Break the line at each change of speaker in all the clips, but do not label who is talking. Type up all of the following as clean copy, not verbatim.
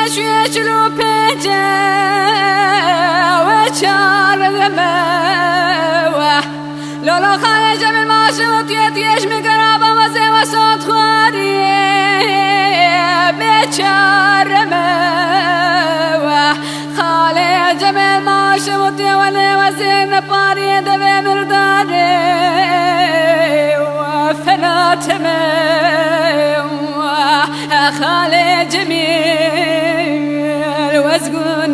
شوية شلو بيجا وشار الموه لولا خالي جميل ما شوت يتيش مقرابة وزي وصوت خواري بشار الموه خالي جميل ما شوت يولي وزي نباري دبي مرداري وفلا تموه خالي جميل وزقون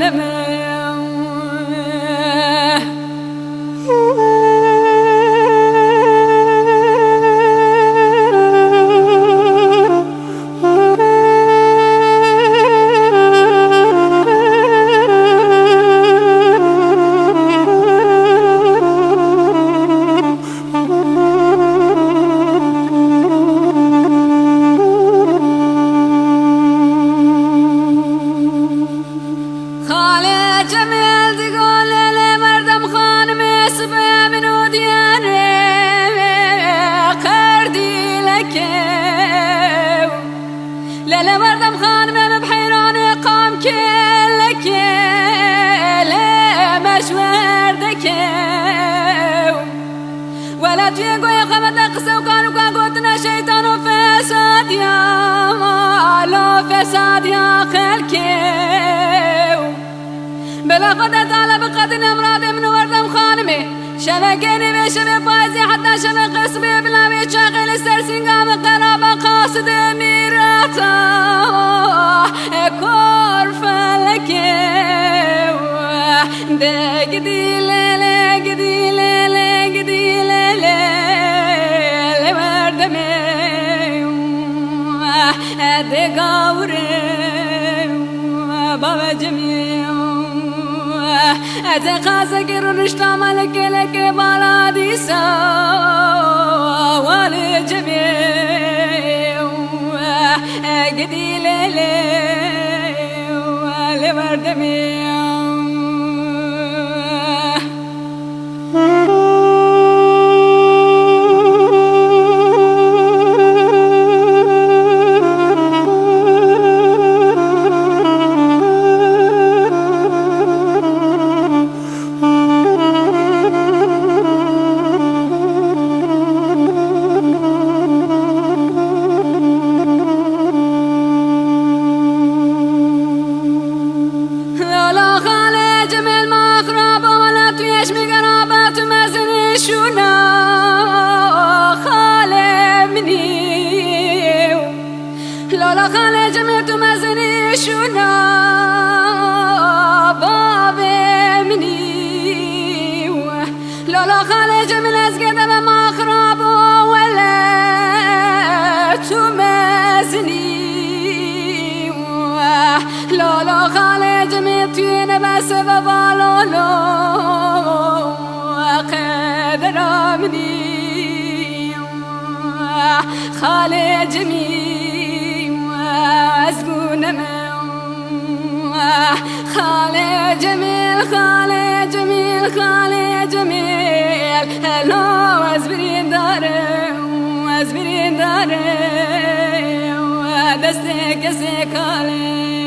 جميل تقول لي مردم خانمي سبع من ودياني قردي لك ليلة مردم خانمي بحيراني قام كلك لي مشوار دك ولا تيقو يا خمد قسو كانوا قوتنا شيطان وفساد يا لو فساد يا خلكي بلا قدرت على بقدر امراض من وردم خانمي شبكيني بشبه بازي حتى شبه قسمي بلا بيشاغل السرسين قام قرابة قاصد ميراتا كور فلكي ده قدي ليلة قدي ليلة قدي ليلة لوردمي ده قاوري بابا جميل اتقاسك الرشتا ملك لك بلادي سوالي جميل قدي ليلي ولوردمي لولا خالي جميت مزني شونا بابي مني لولا خالي جميل ازقد ما خرابو ولا تمزني لولا خالي جميت بس ببالولو قدر مني خالي جميل واسقون خالي جميل خالي جميل خالي جميل هلو وازبرين داري وازبرين داري ودستك سيكالي